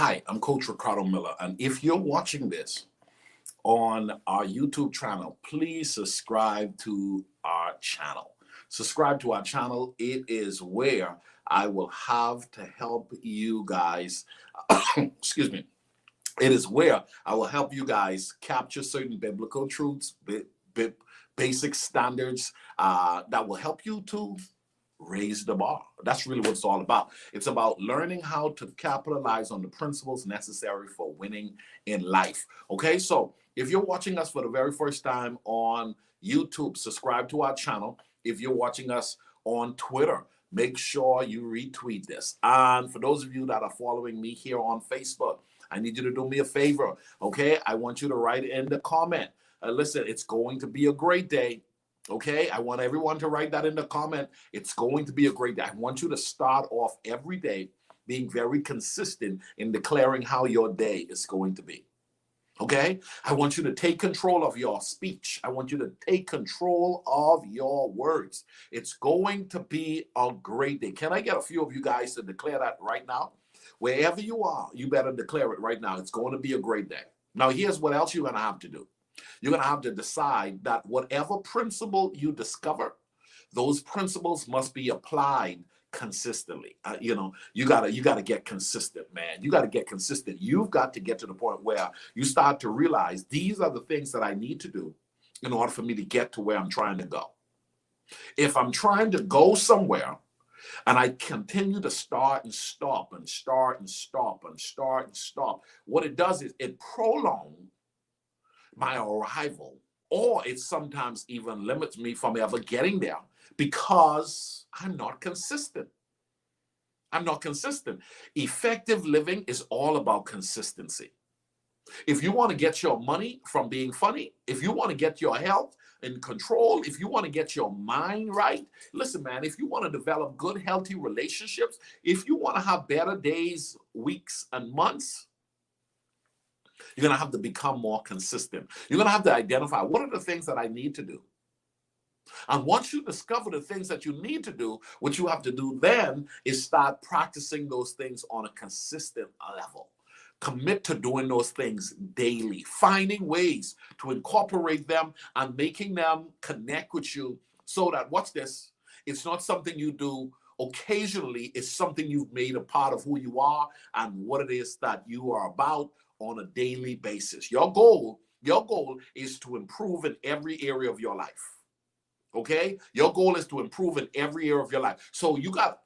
Hi, I'm Coach Ricardo Miller, and if you're watching this on our YouTube channel, please subscribe to our channel. Subscribe to our channel. It is where I will have to help you guys. Excuse me. It is where I will help you guys capture certain biblical truths, basic standards that will help you to raise the bar. That's really what it's all about. It's about learning how to capitalize on the principles necessary for winning in life. Okay, so if you're watching us for the very first time on YouTube, subscribe to our channel. If you're watching us on Twitter, make sure you retweet this. And for those of you that are following me here on Facebook, I need you to do me a favor. Okay, I want you to write in the comment. Listen, it's going to be a great day. Okay, I want everyone to write that in the comment. It's going to be a great day. I want you to start off every day being very consistent in declaring how your day is going to be. Okay, I want you to take control of your speech. I want you to take control of your words. It's going to be a great day. Can I get a few of you guys to declare that right now? Wherever you are, you better declare it right now. It's going to be a great day. Now, here's what else you're going to have to do. You're going to have to decide that whatever principle you discover, those principles must be applied consistently. You gotta get consistent, man. You got to get consistent. You've got to get to the point where you start to realize these are the things that I need to do in order for me to get to where I'm trying to go. If I'm trying to go somewhere and I continue to start and stop and start and stop and start and stop, what it does is it prolongs my arrival, or it sometimes even limits me from ever getting there because I'm not consistent. I'm not consistent. Effective living is all about consistency. If you want to get your money from being funny, if you want to get your health in control, if you want to get your mind right, listen, man, if you want to develop good, healthy relationships, if you want to have better days, weeks, and months, you're going to have to become more consistent. You're going to have to identify what are the things that I need to do. And once you discover the things that you need to do, what you have to do then is start practicing those things on a consistent level. Commit to doing those things daily, finding ways to incorporate them and making them connect with you so that, watch this, it's not something you do occasionally, it's something you've made a part of who you are and what it is that you are about on a daily basis. Your goal is to improve in every area of your life. Okay, your goal is to improve in every area of your life. So you are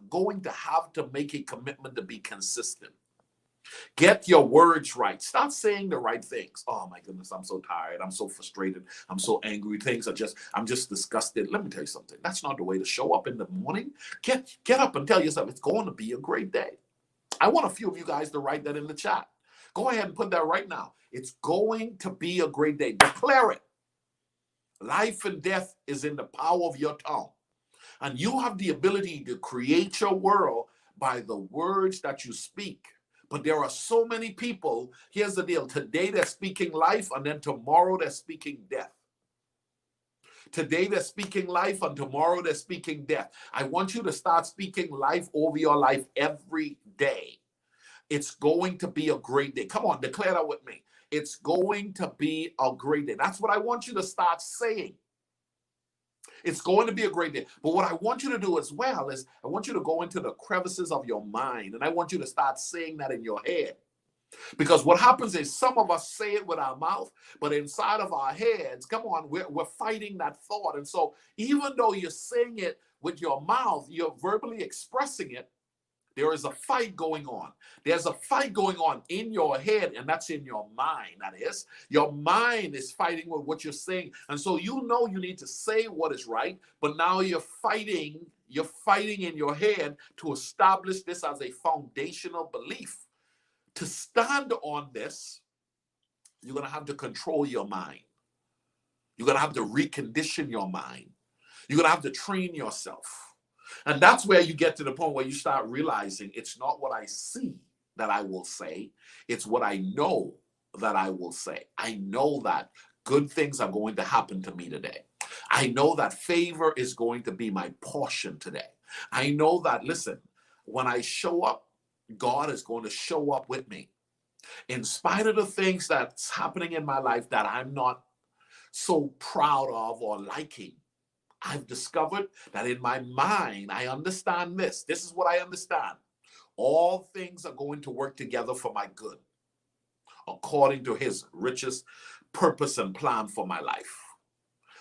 going to have to make a commitment to be consistent. Get your words right. Start saying the right things. Oh my goodness, I'm so tired. I'm so frustrated. I'm so angry. I'm just disgusted. Let me tell you something. That's not the way to show up in the morning. Get up and tell yourself it's going to be a great day. I want a few of you guys to write that in the chat. Go ahead and put that right now. It's going to be a great day. Declare it. Life and death is in the power of your tongue. And you have the ability to create your world by the words that you speak. But there are so many people, here's the deal. Today they're speaking life, and then tomorrow they're speaking death. Today they're speaking life, and tomorrow they're speaking death. I want you to start speaking life over your life every day. It's going to be a great day. Come on, declare that with me. It's going to be a great day. That's what I want you to start saying. It's going to be a great day. But what I want you to do as well is I want you to go into the crevices of your mind, and I want you to start saying that in your head. Because what happens is some of us say it with our mouth, but inside of our heads, come on, we're fighting that thought. And so even though you're saying it with your mouth, you're verbally expressing it, there is a fight going on. There's a fight going on in your head, and that's in your mind, that is. Your mind is fighting with what you're saying. And so you know you need to say what is right, but now you're fighting in your head to establish this as a foundational belief. To stand on this, you're going to have to control your mind. You're going to have to recondition your mind. You're going to have to train yourself. And that's where you get to the point where you start realizing it's not what I see that I will say. It's what I know that I will say. I know that good things are going to happen to me today. I know that favor is going to be my portion today. I know that, listen, when I show up, God is going to show up with me. In spite of the things that's happening in my life that I'm not so proud of or liking, I've discovered that in my mind, I understand this. This is what I understand. All things are going to work together for my good, according to his richest purpose and plan for my life.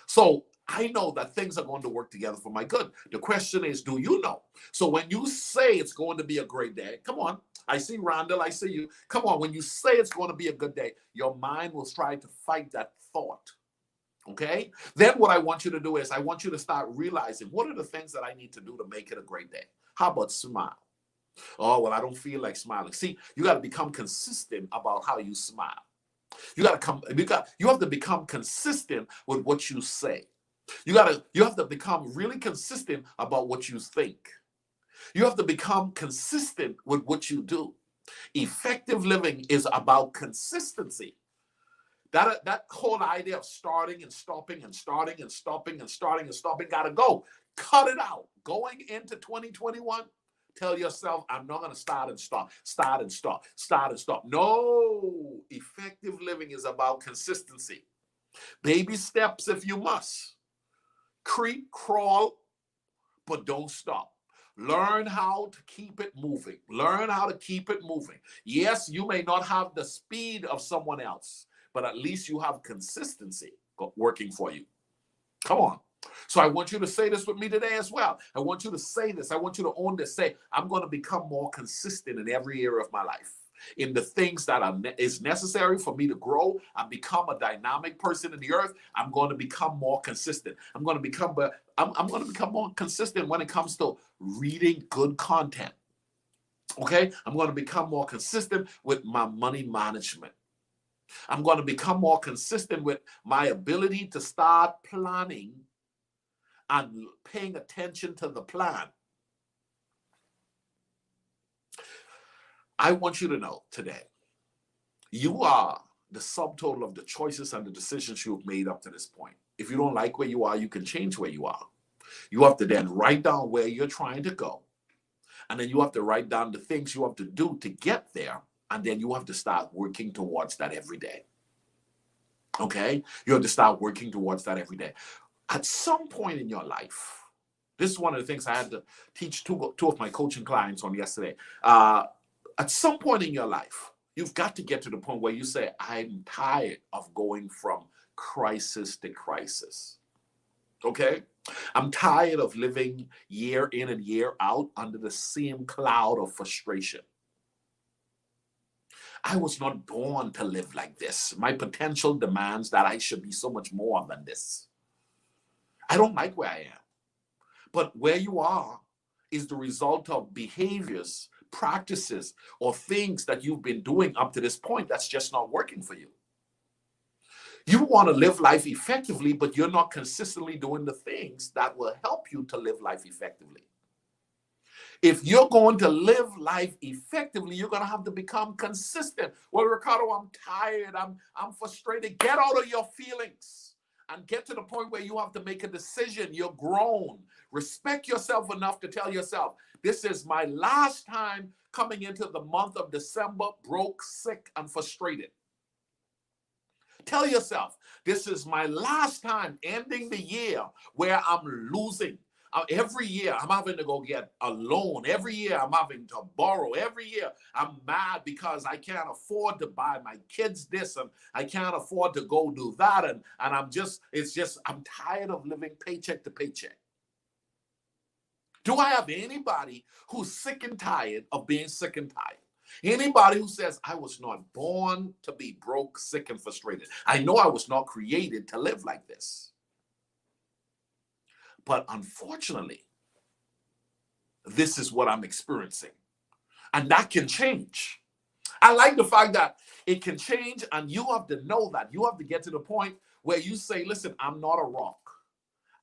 So I know that things are going to work together for my good. The question is, do you know? So when you say it's going to be a great day, come on. I see Randall, I see you. Come on, when you say it's going to be a good day, your mind will try to fight that thought. Okay? Then what I want you to do is I want you to start realizing, what are the things that I need to do to make it a great day? How about smile? Oh, well, I don't feel like smiling. See, you got to become consistent about how you smile. You have to become consistent with what you say. You have to become really consistent about what you think. You have to become consistent with what you do. Effective living is about consistency. That whole idea of starting and stopping and starting and stopping and starting and stopping gotta go. Cut it out. Going into 2021, tell yourself, I'm not gonna start and stop, start and stop, start and stop. No, effective living is about consistency. Baby steps if you must. Creep, crawl, but don't stop. Learn how to keep it moving. Learn how to keep it moving. Yes, you may not have the speed of someone else, but at least you have consistency working for you. Come on. So I want you to say this with me today as well. I want you to say this. I want you to own this. Say, I'm going to become more consistent in every area of my life. In the things that is necessary for me to grow and become a dynamic person in the earth, I'm going to become more consistent. I'm going to become more consistent when it comes to reading good content. Okay? I'm going to become more consistent with my money management. I'm going to become more consistent with my ability to start planning and paying attention to the plan. I want you to know today, you are the subtotal of the choices and the decisions you've made up to this point. If you don't like where you are, you can change where you are. You have to then write down where you're trying to go. And then you have to write down the things you have to do to get there. And then you have to start working towards that every day. Okay? You have to start working towards that every day. At some point in your life, this is one of the things I had to teach two of my coaching clients on yesterday. At some point in your life, you've got to get to the point where you say, I'm tired of going from crisis to crisis. Okay? I'm tired of living year in and year out under the same cloud of frustration. I was not born to live like this. My potential demands that I should be so much more than this. I don't like where I am. But where you are is the result of behaviors, practices, or things that you've been doing up to this point that's just not working for you. You want to live life effectively, but you're not consistently doing the things that will help you to live life effectively. If you're going to live life effectively, you're going to have to become consistent. Well, Ricardo, I'm tired. I'm frustrated. Get out of your feelings and get to the point where you have to make a decision. You're grown. Respect yourself enough to tell yourself, this is my last time coming into the month of December broke, sick, and frustrated. Tell yourself, this is my last time ending the year where I'm losing. Every year I'm having to go get a loan. Every year I'm having to borrow. Every year I'm mad because I can't afford to buy my kids this and I can't afford to go do that. And I'm tired of living paycheck to paycheck. Do I have anybody who's sick and tired of being sick and tired? Anybody who says, I was not born to be broke, sick, and frustrated. I know I was not created to live like this. But unfortunately, this is what I'm experiencing. And that can change. I like the fact that it can change, and you have to know that. You have to get to the point where you say, listen, I'm not a rock.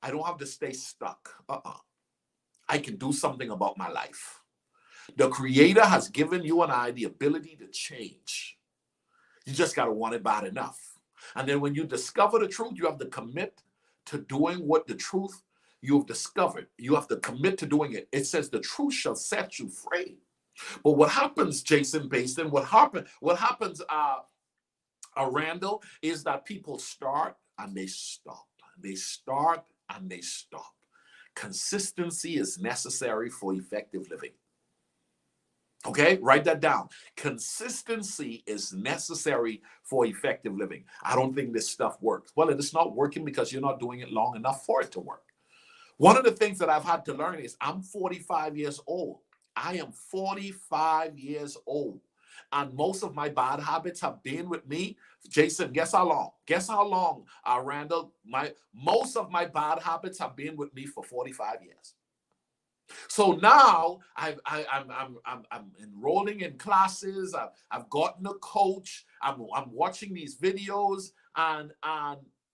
I don't have to stay stuck. I can do something about my life. The Creator has given you and I the ability to change. You just got to want it bad enough. And then when you discover the truth, you have to commit to doing what the truth you've discovered. You have to commit to doing it. It says the truth shall set you free. But what happens, Jason Basin, what happens, Randall, is that people start and they stop. They start and they stop. Consistency is necessary for effective living. Okay, write that down. Consistency is necessary for effective living. I don't think this stuff works. Well, it is not working because you're not doing it long enough for it to work. One of the things that I've had to learn is I'm 45 years old. I am 45 years old. And most of my bad habits have been with me. Jason, guess how long? Guess how long, Randall? Most of my bad habits have been with me for 45 years. So now I'm enrolling in classes. I've gotten a coach. I'm watching these videos, and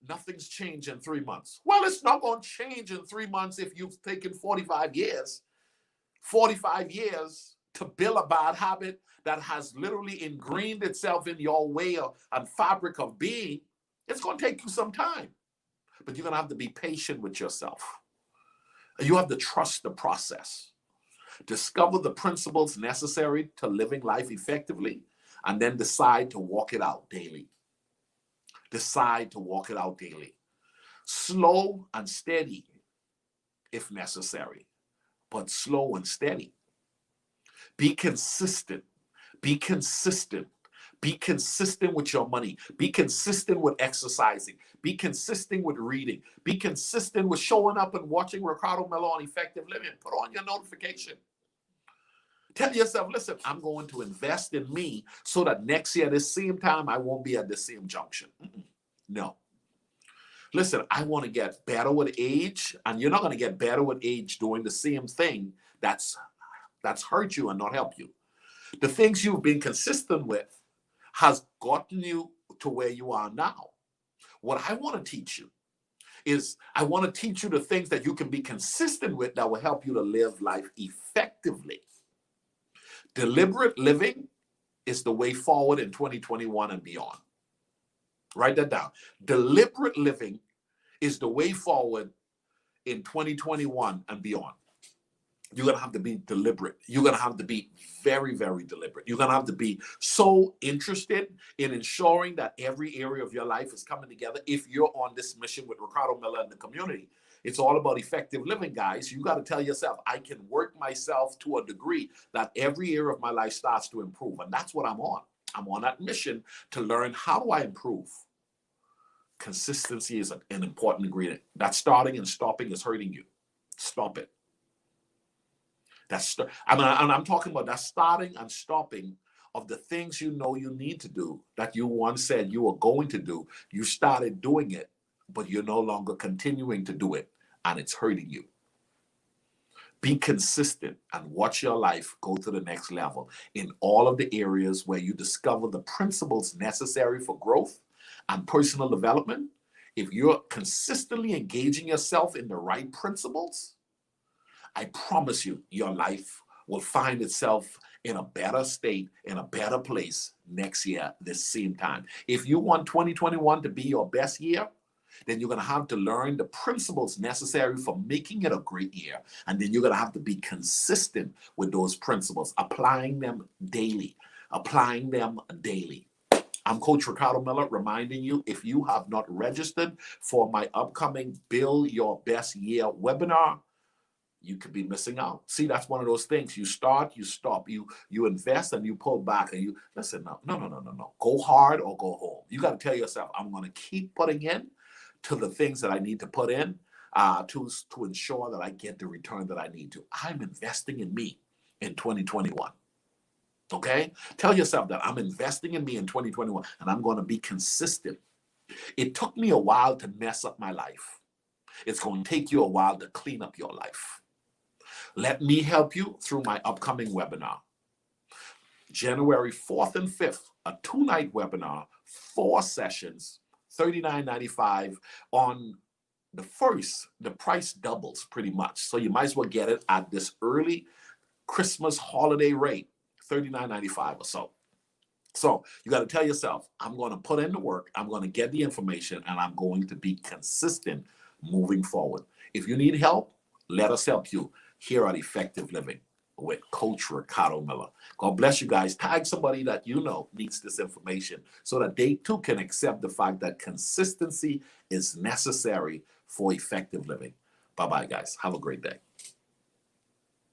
nothing's changed in 3 months. Well, it's not going to change in 3 months if you've taken 45 years. 45 years to build a bad habit that has literally ingrained itself in your way and fabric of being. It's going to take you some time, but you're going to have to be patient with yourself. You have to trust the process. Discover the principles necessary to living life effectively, and then decide to walk it out daily. Decide to walk it out daily. Slow and steady if necessary, but slow and steady. Be consistent. Be consistent. Be consistent with your money. Be consistent with exercising. Be consistent with reading. Be consistent with showing up and watching Ricardo Miller on Effective Living. Put on your notification. Tell yourself, listen, I'm going to invest in me so that next year, at the same time, I won't be at the same junction. No. Listen, I want to get better with age, and you're not going to get better with age doing the same thing that's hurt you and not help you. The things you've been consistent with has gotten you to where you are now. What I want to teach you is I want to teach you the things that you can be consistent with that will help you to live life effectively. Deliberate living is the way forward in 2021 and beyond. Write that down. Deliberate living is the way forward in 2021 and beyond. You're going to have to be deliberate. You're going to have to be very, very deliberate. You're going to have to be so interested in ensuring that every area of your life is coming together. If you're on this mission with Ricardo Miller and the community, it's all about effective living, guys. You got to tell yourself, I can work myself to a degree that every area of my life starts to improve. And that's what I'm on. I'm on that mission to learn, how do I improve? Consistency is an important ingredient. That starting and stopping is hurting you. Stop it. I'm talking about that starting and stopping of the things you know you need to do that you once said you were going to do. You started doing it, but you're no longer continuing to do it, and it's hurting you. Be consistent and watch your life go to the next level in all of the areas where you discover the principles necessary for growth and personal development. If you're consistently engaging yourself in the right principles, I promise you, your life will find itself in a better state, in a better place next year, this same time. If you want 2021 to be your best year, then you're going to have to learn the principles necessary for making it a great year. And then you're going to have to be consistent with those principles, applying them daily, applying them daily. I'm Coach Ricardo Miller, reminding you, if you have not registered for my upcoming Build Your Best Year webinar, you could be missing out. See, that's one of those things. You start, you stop, you invest, and you pull back, and you listen. No. Go hard or go home. You got to tell yourself, I'm going to keep putting in to the things that I need to put in to ensure that I get the return that I need to. I'm investing in me in 2021. Okay? Tell yourself that I'm investing in me in 2021, and I'm going to be consistent. It took me a while to mess up my life. It's going to take you a while to clean up your life. Let me help you through my upcoming webinar. January 4th and 5th, a 2-night webinar, 4 sessions, $39.95. On the first, the price doubles pretty much. So you might as well get it at this early Christmas holiday rate, $39.95 or so. So you got to tell yourself, I'm going to put in the work, I'm going to get the information, and I'm going to be consistent moving forward. If you need help, let us help you here at Effective Living. with Coach Ricardo Miller. God bless you guys. Tag somebody that you know needs this information so that they too can accept the fact that consistency is necessary for effective living. Bye bye, guys. Have a great day.